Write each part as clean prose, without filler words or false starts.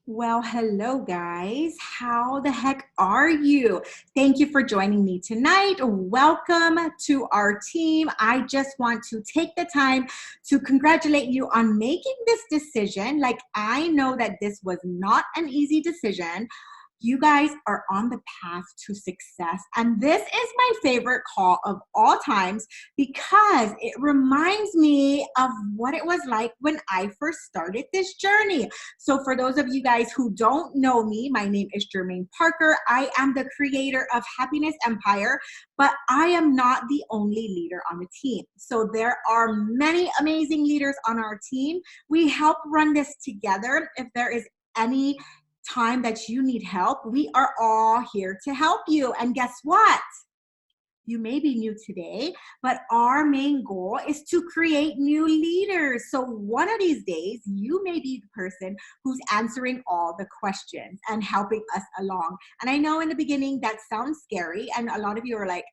Well, hello guys. How the heck are you? Thank you for joining me tonight. Welcome to our team. I just want to take the time to congratulate you on making this decision. Like, I know that this was not an easy decision. You guys are on the path to success. And this is my favorite call of all times because it reminds me of what it was like when I first started this journey. So for those of you guys who don't know me, my name is Jermaine Parker. I am the creator of Happiness Empire, but I am not the only leader on the team. So there are many amazing leaders on our team. We help run this together. If there is any time that you need help, we are all here to help you. And guess what? You may be new today, but our main goal is to create new leaders. So one of these days, you may be the person who's answering all the questions and helping us along. And I know in the beginning that sounds scary, and a lot of you are like,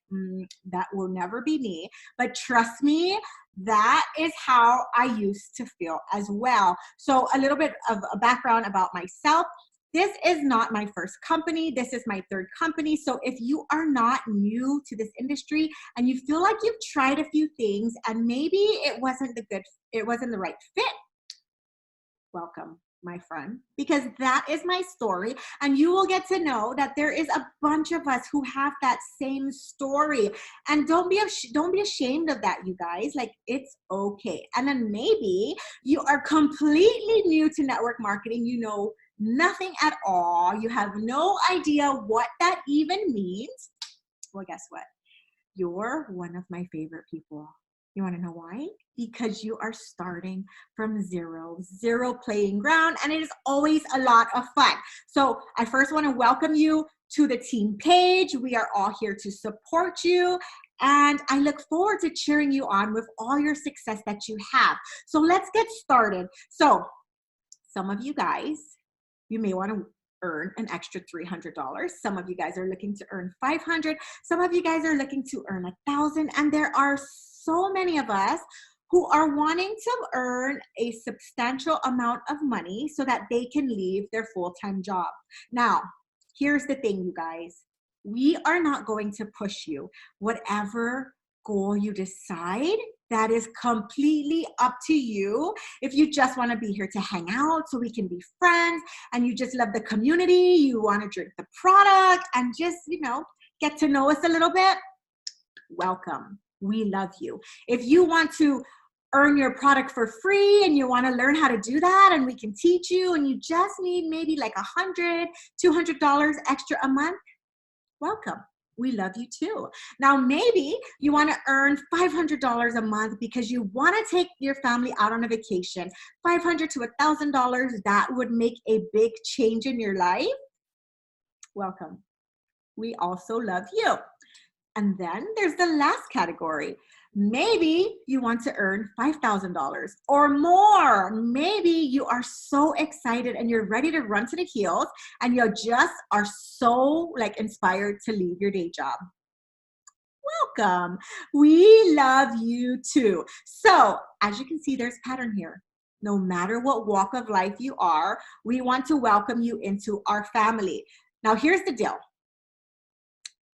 that will never be me. But trust me, that is how I used to feel as well. So a little bit of a background about myself. This is not my first company. This is my third company. So if you are not new to this industry and you feel like you've tried a few things and maybe it wasn't the right fit, welcome, my friend, because that is my story. And you will get to know that there is a bunch of us who have that same story. And don't be ashamed of that, you guys. Like, it's okay. And then maybe you are completely new to network marketing. You know nothing at all. You have no idea what that even means. Well, guess what? You're one of my favorite people. You want to know why? Because you are starting from zero playing ground, and it is always a lot of fun. So I first want to welcome you to the team page. We are all here to support you, and I look forward to cheering you on with all your success that you have. So let's get started. So some of you guys, you may want to earn an extra $300. Some of you guys are looking to earn $500. Some of you guys are looking to earn $1,000. And there are so many of us who are wanting to earn a substantial amount of money so that they can leave their full-time job. Now, here's the thing, you guys. We are not going to push you. Whatever goal you decide, that is completely up to you. If you just want to be here to hang out so we can be friends, and you just love the community, you want to drink the product and just, get to know us a little bit, welcome. We love you. If you want to earn your product for free and you want to learn how to do that and we can teach you, and you just need maybe like $100, $200 extra a month, welcome. We love you too. Now, maybe you want to earn $500 a month because you want to take your family out on a vacation. $500 to $1,000, that would make a big change in your life. Welcome. We also love you. And then there's the last category. Maybe you want to earn $5,000 or more. Maybe you are so excited and you're ready to run to the hills and you just are so inspired to leave your day job. Welcome. We love you too. So as you can see, there's a pattern here. No matter what walk of life you are, we want to welcome you into our family. Now, here's the deal.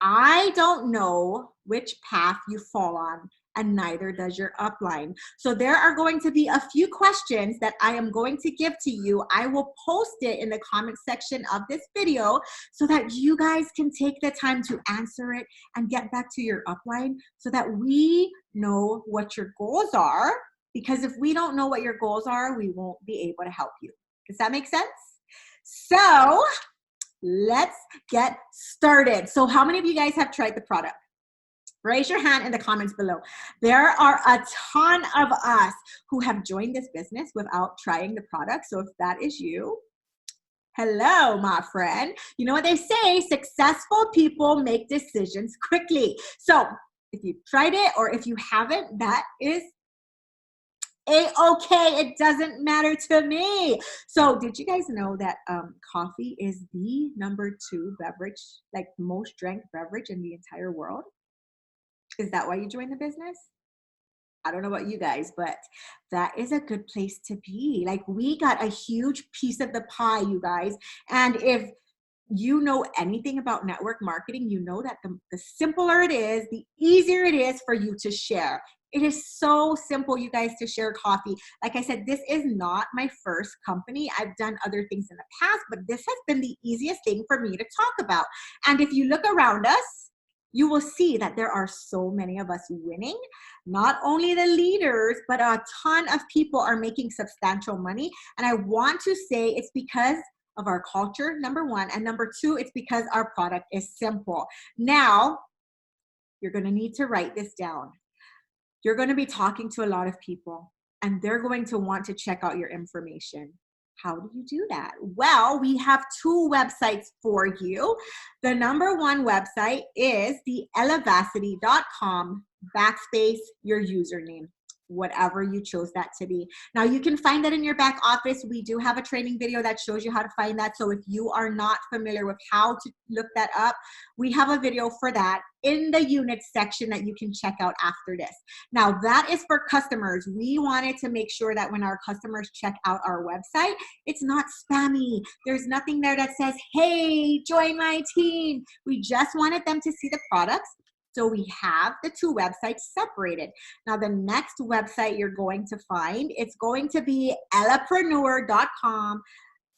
I don't know which path you fall on, and neither does your upline. So there are going to be a few questions that I am going to give to you. I will post it in the comment section of this video so that you guys can take the time to answer it and get back to your upline so that we know what your goals are. Because if we don't know what your goals are, we won't be able to help you. Does that make sense? So let's get started. So how many of you guys have tried the product? Raise your hand in the comments below. There are a ton of us who have joined this business without trying the product. So if that is you, hello, my friend. You know what they say, successful people make decisions quickly. So if you've tried it or if you haven't, that is A-okay, it doesn't matter to me. So did you guys know that coffee is the #2 beverage, like most drank beverage in the entire world? Is that why you joined the business? I don't know about you guys, but that is a good place to be. Like, we got a huge piece of the pie, you guys. And if you know anything about network marketing, you know that the simpler it is, the easier it is for you to share. It is so simple, you guys, to share coffee. Like I said, this is not my first company. I've done other things in the past, but this has been the easiest thing for me to talk about. And if you look around us, you will see that there are so many of us winning. Not only the leaders, but a ton of people are making substantial money. And I want to say it's because of our culture, number one. And number two, it's because our product is simple. Now, you're going to need to write this down. You're going to be talking to a lot of people, and they're going to want to check out your information. How do you do that? Well, we have two websites for you. The number one website is the elevacity.com / your username, whatever you chose that to be. Now, you can find that in your back office. We do have a training video that shows you how to find that. So if you are not familiar with how to look that up, we have a video for that in the units section that you can check out after this. Now, that is for customers. We wanted to make sure that when our customers check out our website, it's not spammy. There's nothing there that says, hey, join my team. We just wanted them to see the products. So we have the two websites separated. Now, the next website you're going to find, it's going to be ellapreneur.com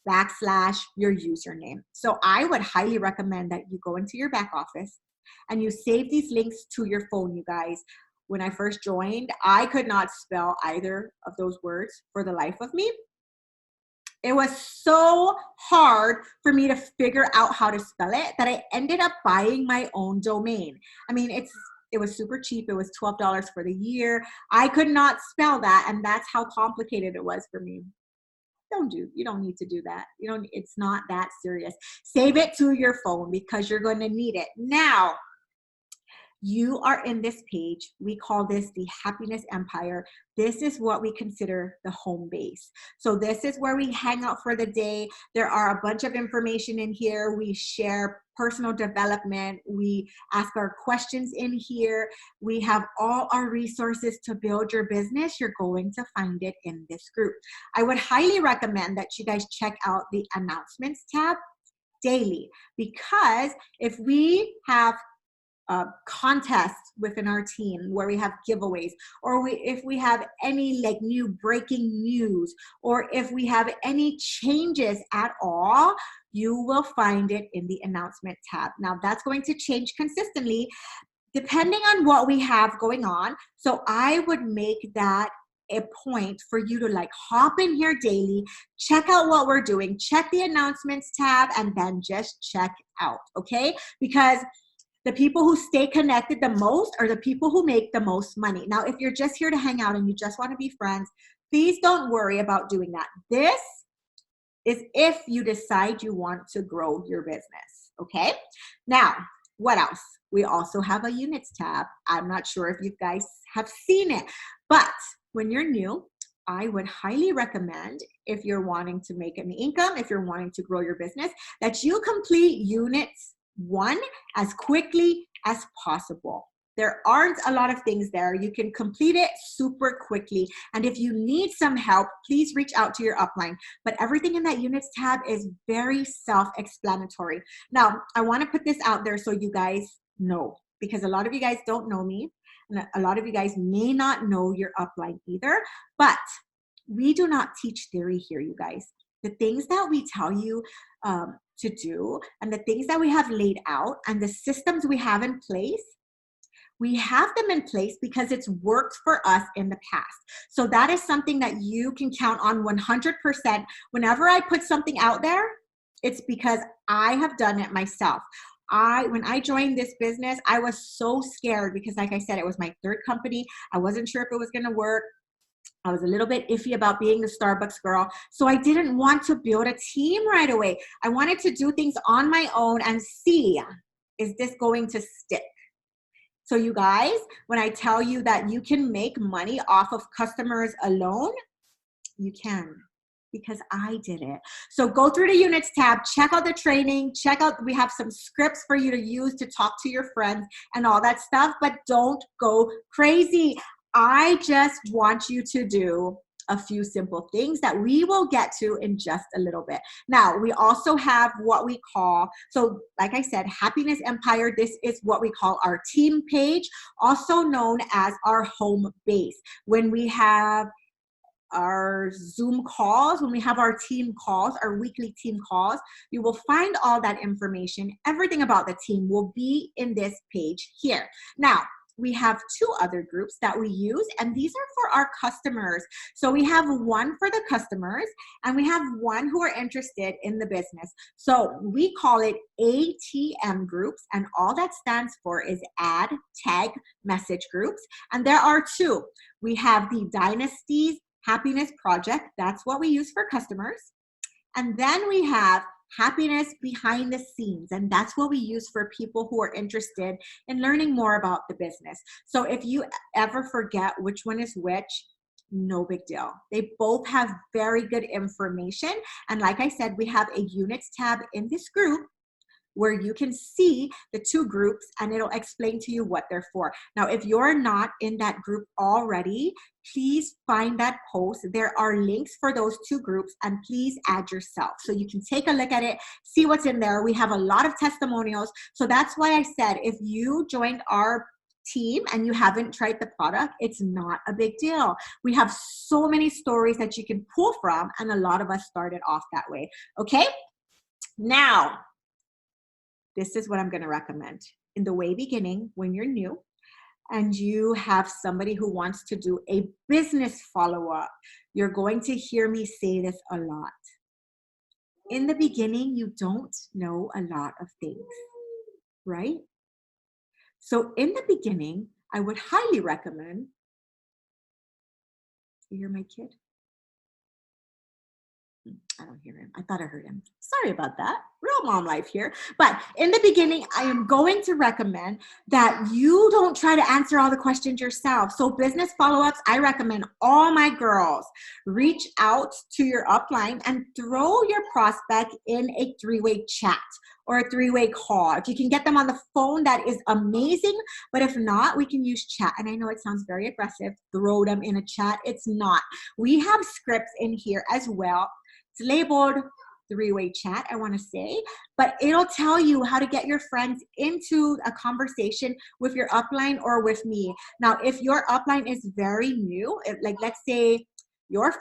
/ your username. So I would highly recommend that you go into your back office and you save these links to your phone, you guys. When I first joined, I could not spell either of those words for the life of me. It was so hard for me to figure out how to spell it that I ended up buying my own domain. I mean, it was super cheap. It was $12 for the year. I could not spell that, and that's how complicated it was for me. You don't need to do that. It's not that serious. Save it to your phone because you're going to need it. Now, you are in this page. We call this the Happiness Empire. This is what we consider the home base. So this is where we hang out for the day. There are a bunch of information in here. We share personal development. We ask our questions in here. We have all our resources to build your business. You're going to find it in this group. I would highly recommend that you guys check out the announcements tab daily, because if we have contests within our team where we have giveaways, or if we have any like new breaking news, or if we have any changes at all, you will find it in the announcement tab. Now, that's going to change consistently depending on what we have going on. So I would make that a point for you to like hop in here daily, check out what we're doing, check the announcements tab, and then just check out, okay? Because the people who stay connected the most are the people who make the most money. Now, if you're just here to hang out and you just want to be friends, please don't worry about doing that. This is if you decide you want to grow your business, okay? Now, what else? We also have a units tab. I'm not sure if you guys have seen it, but when you're new, I would highly recommend, if you're wanting to make an income, if you're wanting to grow your business, that you complete units 1 as quickly as possible. There aren't a lot of things there. You can complete it super quickly. And if you need some help, please reach out to your upline. But everything in that units tab is very self-explanatory. Now, I want to put this out there so you guys know, because a lot of you guys don't know me, and a lot of you guys may not know your upline either. But we do not teach theory here, you guys. The things that we tell you to do, and the things that we have laid out, and the systems we have in place, we have them in place because it's worked for us in the past. So that is something that you can count on 100%. Whenever I put something out there, it's because I have done it myself. When I joined this business, I was so scared because, like I said, it was my third company. I wasn't sure if it was going to work. I was a little bit iffy about being the Starbucks girl. So I didn't want to build a team right away. I wanted to do things on my own and see, is this going to stick? So you guys, when I tell you that you can make money off of customers alone, you can, because I did it. So go through the units tab, check out the training, we have some scripts for you to use to talk to your friends and all that stuff, but don't go crazy. I just want you to do a few simple things that we will get to in just a little bit. Now, we also have what we call, so like I said, Happiness Empire, this is what we call our team page, also known as our home base. When we have our Zoom calls, when we have our team calls, our weekly team calls, you will find all that information. Everything about the team will be in this page here. Now, we have two other groups that we use, and these are for our customers. So we have one for the customers, and we have one who are interested in the business. So we call it ATM groups, and all that stands for is Add Tag Message Groups. And there are two. We have the Dynasties Happiness Project. That's what we use for customers. And then we have Happiness Behind the Scenes, and that's what we use for people who are interested in learning more about the business. So if you ever forget which one is which, no big deal. They both have very good information. And like I said, we have a units tab in this group where you can see the two groups and it'll explain to you what they're for. Now, if you're not in that group already, please find that post. There are links for those two groups, and please add yourself so you can take a look at it, see what's in there. We have a lot of testimonials. So that's why I said, if you joined our team and you haven't tried the product, it's not a big deal. We have so many stories that you can pull from, and a lot of us started off that way. Okay, now, this is what I'm going to recommend. In the way beginning, when you're new and you have somebody who wants to do a business follow-up, you're going to hear me say this a lot. In the beginning, you don't know a lot of things, right? So in the beginning, I would highly recommend, you hear my kid? I don't hear him. I thought I heard him. Sorry about that. Real mom life here. But in the beginning, I am going to recommend that you don't try to answer all the questions yourself. So business follow-ups, I recommend all my girls reach out to your upline and throw your prospect in a three-way chat or a three-way call. If you can get them on the phone, that is amazing. But if not, we can use chat. And I know it sounds very aggressive. Throw them in a chat. It's not. We have scripts in here as well. It's labeled three-way chat, I want to say, but it'll tell you how to get your friends into a conversation with your upline or with me. Now, if your upline is very new, like let's say your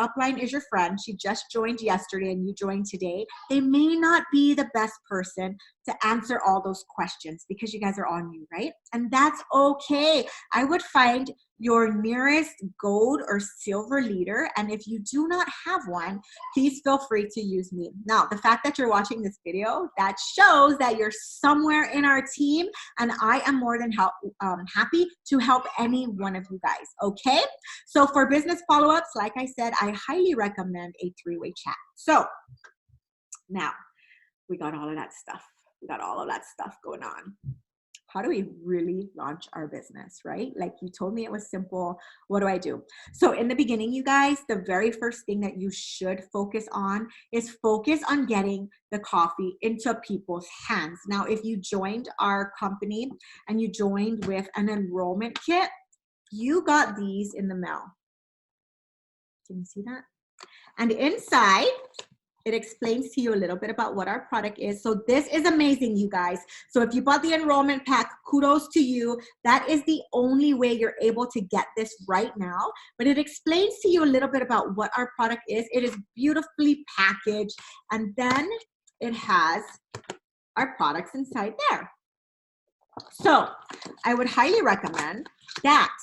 upline is your friend, she just joined yesterday and you joined today, they may not be the best person to answer all those questions because you guys are all new, right? And that's okay. I would find your nearest gold or silver leader, and if you do not have one, please feel free to use me. Now, the fact that you're watching this video, that shows that you're somewhere in our team, and I am more than happy to help any one of you guys, okay? So for business follow-ups, like I said, I highly recommend a three-way chat. So now we got all of that stuff. We got all of that stuff going on. How do we really launch our business, right? Like you told me it was simple. What do I do? So in the beginning, you guys, the very first thing that you should focus on is focus on getting the coffee into people's hands. Now, if you joined our company and you joined with an enrollment kit, you got these in the mail. Can you see that? And inside, it explains to you a little bit about what our product is. So this is amazing, you guys. So if you bought the enrollment pack, kudos to you. That is the only way you're able to get this right now. But it explains to you a little bit about what our product is. It is beautifully packaged. And then it has our products inside there. So I would highly recommend that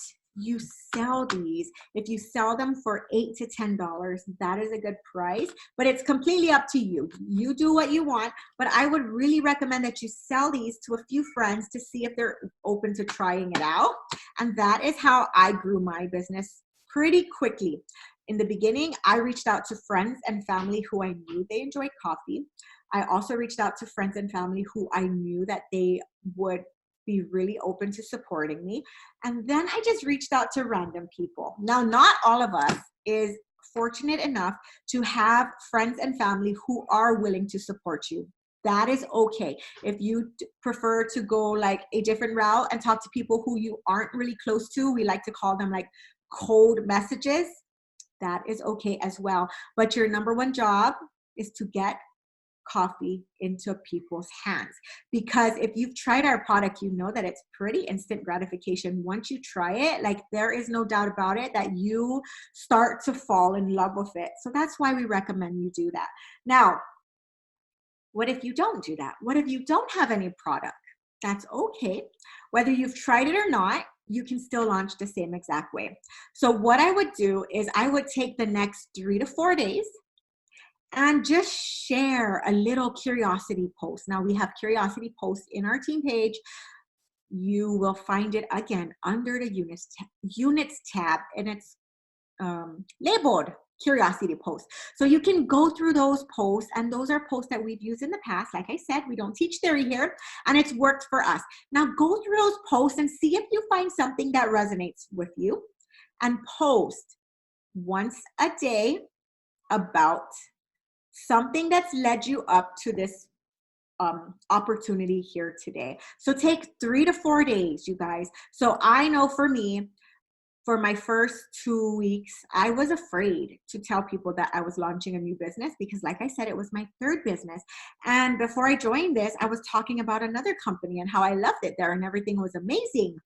you sell these. If you sell them for $8 to $10, that is a good price, but it's completely up to you. You do what you want, but I would really recommend that you sell these to a few friends to see if they're open to trying it out. And that is how I grew my business pretty quickly. In the beginning, I reached out to friends and family who I knew they enjoyed coffee. I also reached out to friends and family who I knew that they would be really open to supporting me. And then I just reached out to random people. Now, not all of us is fortunate enough to have friends and family who are willing to support you. That is okay. If you prefer to go like a different route and talk to people who you aren't really close to, we like to call them like cold messages. That is okay as well. But your number one job is to get coffee into people's hands. Because if you've tried our product, you know that it's pretty instant gratification. Once you try it, like there is no doubt about it that you start to fall in love with it. So that's why we recommend you do that. Now, what if you don't do that? What if you don't have any product? That's okay. Whether you've tried it or not, you can still launch the same exact way. So what I would do is I would take the next 3 to 4 days and just share a little curiosity post. Now we have curiosity posts in our team page. You will find it again under the units tab, and it's labeled curiosity posts. So you can go through those posts, and those are posts that we've used in the past. Like I said, we don't teach theory here, and it's worked for us. Now go through those posts and see if you find something that resonates with you, and post once a day about something that's led you up to this opportunity here today. So take 3 to 4 days, you guys. So I know for me, for my first 2 weeks, I was afraid to tell people that I was launching a new business because, like I said, it was my third business. And before I joined this, I was talking about another company and how I loved it there and everything was amazing.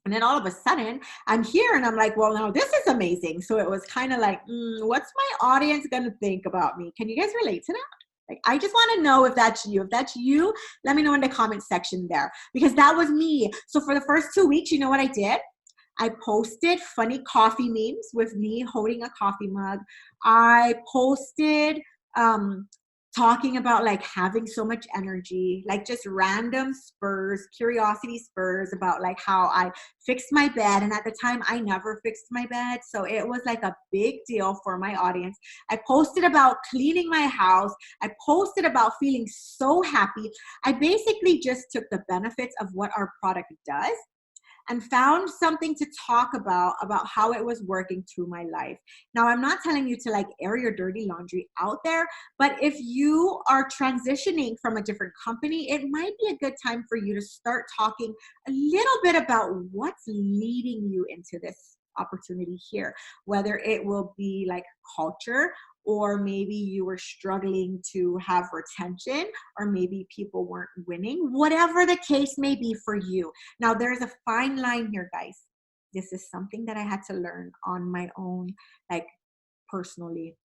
And then all of a sudden, I'm here and I'm like, well, now this is amazing. So it was kind of like, what's my audience going to think about me? Can you guys relate to that? Like, I just want to know if that's you. If that's you, let me know in the comment section there, because that was me. So for the first 2 weeks, you know what I did? I posted funny coffee memes with me holding a coffee mug. I posted talking about like having so much energy, like just random spurs, curiosity spurs about like how I fixed my bed. And at the time I never fixed my bed. So it was like a big deal for my audience. I posted about cleaning my house. I posted about feeling so happy. I basically just took the benefits of what our product does and found something to talk about how it was working through my life. Now, I'm not telling you to like air your dirty laundry out there, but if you are transitioning from a different company, it might be a good time for you to start talking a little bit about what's leading you into this opportunity here, whether it will be like culture, or maybe you were struggling to have retention, or maybe people weren't winning, whatever the case may be for you. Now, there's a fine line here, guys. This is something that I had to learn on my own, like personally.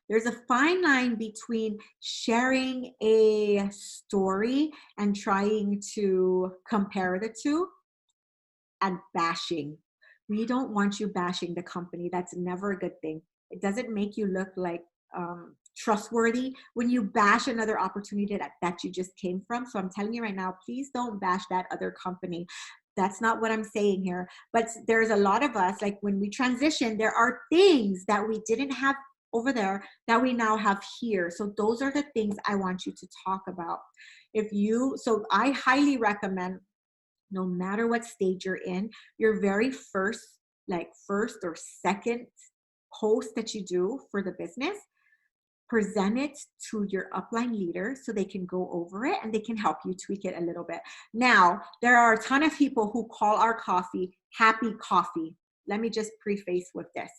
There's a fine line between sharing a story and trying to compare the two and bashing. We don't want you bashing the company. That's never a good thing. It doesn't make you look like trustworthy when you bash another opportunity that you just came from. So I'm telling you right now, please don't bash that other company. That's not what I'm saying here. But there's a lot of us, like when we transition, there are things that we didn't have over there that we now have here. So those are the things I want you to talk about. So I highly recommend, no matter what stage you're in, your very first or second post that you do for the business, present it to your upline leader so they can go over it and they can help you tweak it a little bit. Now, there are a ton of people who call our coffee happy coffee. Let me just preface with this.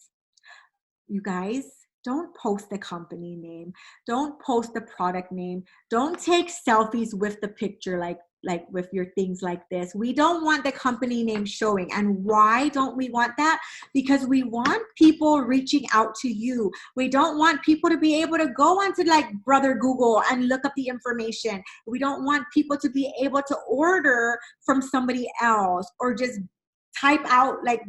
You guys, don't post the company name. Don't post the product name. Don't take selfies with the picture like with your things like this. We don't want the company name showing. And why don't we want that? Because we want people reaching out to you. We don't want people to be able to go onto like Brother Google and look up the information. We don't want people to be able to order from somebody else or just type out like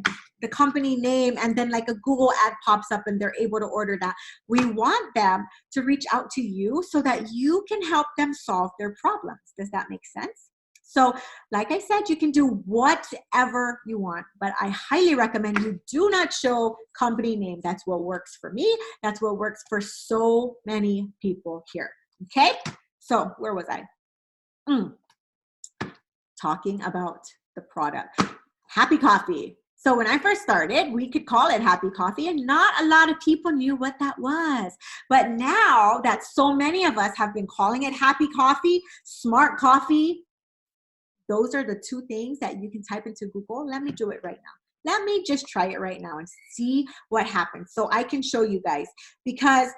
the company name and then like a Google ad pops up and they're able to order that. We want them to reach out to you so that you can help them solve their problems. Does that make sense? So like I said, you can do whatever you want, but I highly recommend you do not show company name. That's what works for me. That's what works for so many people here. Okay. So where was I? Talking about the product. Happy coffee. So when I first started, we could call it Happy Coffee, and not a lot of people knew what that was. But now that so many of us have been calling it Happy Coffee, Smart Coffee, those are the two things that you can type into Google. Let me do it right now. Let me just try it right now and see what happens. So I can show you guys, because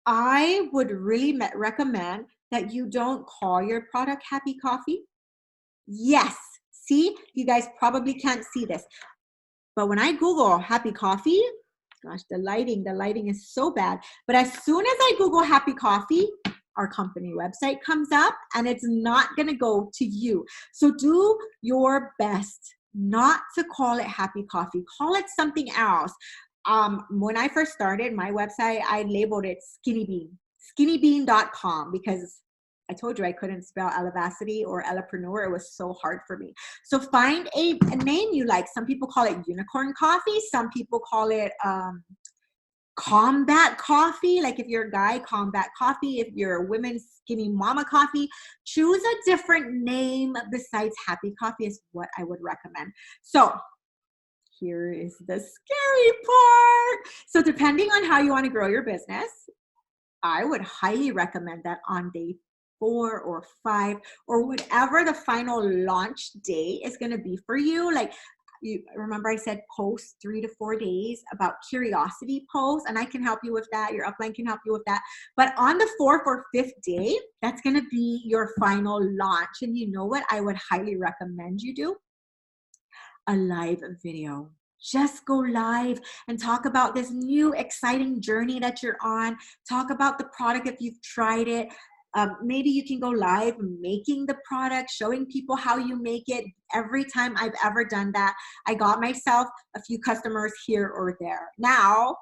I would really recommend that you don't call your product Happy Coffee. Yes, see, you guys probably can't see this. But when I Google Happy Coffee, gosh, the lighting is so bad. But as soon as I Google Happy Coffee, our company website comes up, and it's not going to go to you. So do your best not to call it Happy Coffee. Call it something else. When I first started my website, I labeled it Skinny Bean, skinnybean.com, because I told you I couldn't spell elevacity or elapreneur. It was so hard for me. So find a name you like. Some people call it unicorn coffee. Some people call it combat coffee. Like if you're a guy, combat coffee. If you're a woman, skinny mama coffee. Choose a different name besides Happy Coffee is what I would recommend. So here is the scary part. So depending on how you want to grow your business, I would highly recommend that on day 4 or 5 or whatever the final launch day is going to be for you. Like, you remember I said post 3 to 4 days about curiosity posts, and I can help you with that. Your upline can help you with that. But on the 4th or 5th day, that's going to be your final launch. And you know what I would highly recommend you do? A live video. Just go live and talk about this new exciting journey that you're on. Talk about the product if you've tried it. Maybe you can go live making the product, showing people how you make it. Every time I've ever done that, I got myself a few customers here or there. Now,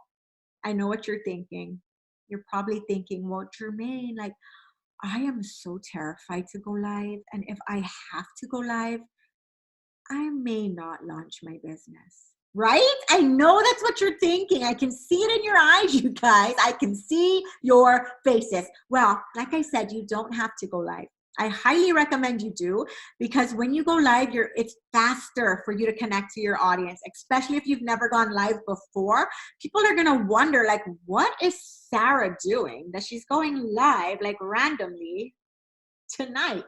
I know what you're thinking. You're probably thinking, well, Jermaine, like, I am so terrified to go live. And if I have to go live, I may not launch my business, right? I know that's what you're thinking. I can see it in your eyes, you guys. I can see your faces. Well, like I said, you don't have to go live. I highly recommend you do, because when you go live, it's faster for you to connect to your audience, especially if you've never gone live before. People are going to wonder, like, what is Sarah doing that she's going live like randomly tonight?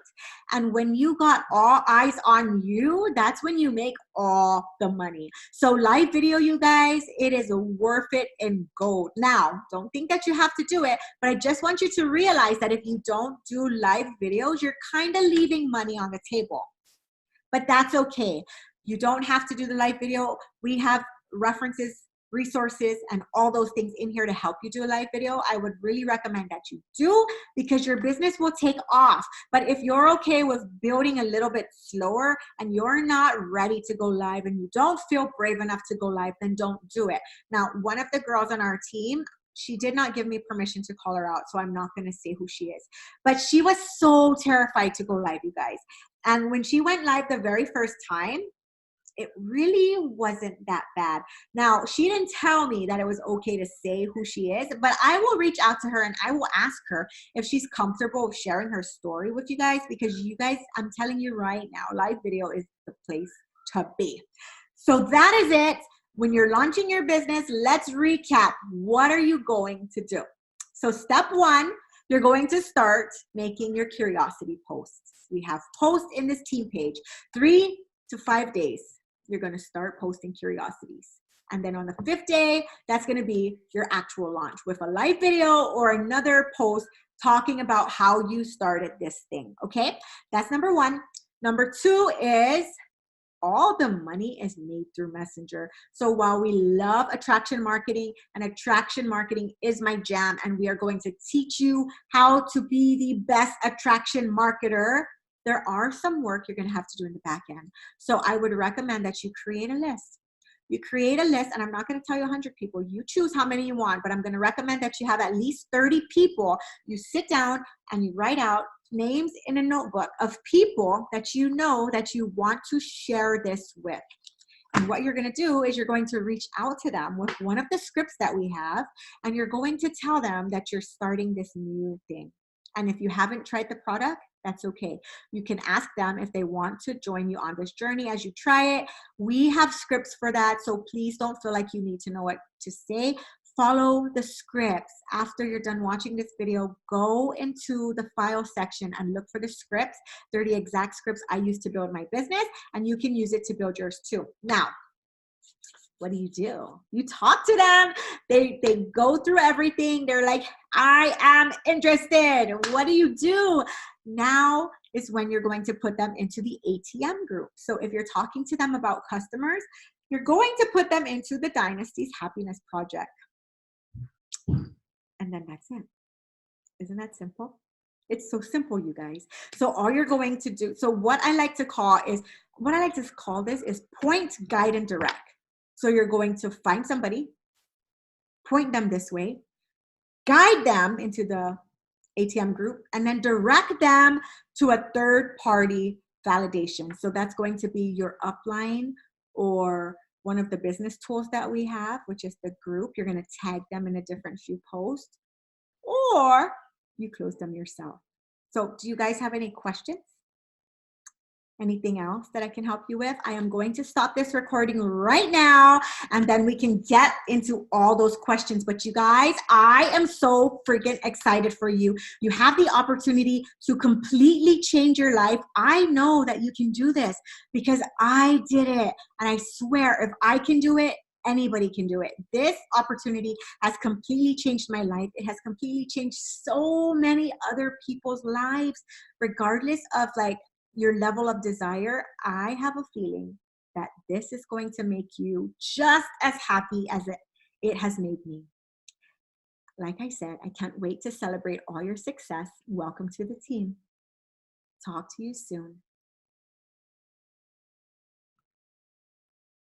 And when you got all eyes on you, that's when you make all the money. So live video, you guys, it is worth it in gold. Now, don't think that you have to do it, but I just want you to realize that if you don't do live videos, you're kind of leaving money on the table. But that's okay. You don't have to do the live video. We have references, resources, and all those things in here to help you do a live video. I would really recommend that you do, because your business will take off. But if you're okay with building a little bit slower and you're not ready to go live and you don't feel brave enough to go live, then don't do it. Now, one of the girls on our team, she did not give me permission to call her out, so I'm not going to say who she is. But she was so terrified to go live, you guys. And when she went live the very first time, it really wasn't that bad. Now, she didn't tell me that it was okay to say who she is, but I will reach out to her and I will ask her if she's comfortable with sharing her story with you guys, because you guys, I'm telling you right now, live video is the place to be. So that is it. When you're launching your business, let's recap. What are you going to do? So step 1, you're going to start making your curiosity posts. We have posts in this team page, 3 to 5 days. You're going to start posting curiosities. And then on the 5th day, that's going to be your actual launch with a live video or another post talking about how you started this thing. Okay, that's number 1. Number 2 is all the money is made through Messenger. So while we love attraction marketing, and attraction marketing is my jam, and we are going to teach you how to be the best attraction marketer, there are some work you're going to have to do in the back end. So I would recommend that you create a list. You create a list, and I'm not going to tell you 100 people. You choose how many you want, but I'm going to recommend that you have at least 30 people. You sit down and you write out names in a notebook of people that you know that you want to share this with. And what you're going to do is you're going to reach out to them with one of the scripts that we have, and you're going to tell them that you're starting this new thing. And if you haven't tried the product, That's okay. You can ask them if they want to join you on this journey as you try it. We have scripts for that, so please don't feel like you need to know what to say. Follow the scripts. After you're done watching this video, go into the file section and look for the scripts. They're the exact scripts I use to build my business, and you can use it to build yours too. Now, what do? You talk to them. They go through everything. They're like, I am interested. What do you do? Now is when you're going to put them into the ATM group. So if you're talking to them about customers, you're going to put them into the Dynasty's Happiness Project. And then that's it. Isn't that simple? It's so simple, you guys. So all you're going to do, so what I like to call this is point, guide, and direct. So you're going to find somebody, point them this way, guide them into the ATM group, and then direct them to a third-party validation. So that's going to be your upline or one of the business tools that we have, which is the group. You're going to tag them in a different few posts, or you close them yourself. So do you guys have any questions? Anything else that I can help you with? I am going to stop this recording right now, and then we can get into all those questions. But you guys, I am so freaking excited for you. You have the opportunity to completely change your life. I know that you can do this because I did it. And I swear, if I can do it, anybody can do it. This opportunity has completely changed my life. It has completely changed so many other people's lives, regardless of like your level of desire. I have a feeling that this is going to make you just as happy as it has made me. Like I said, I can't wait to celebrate all your success. Welcome to the team. Talk to you soon.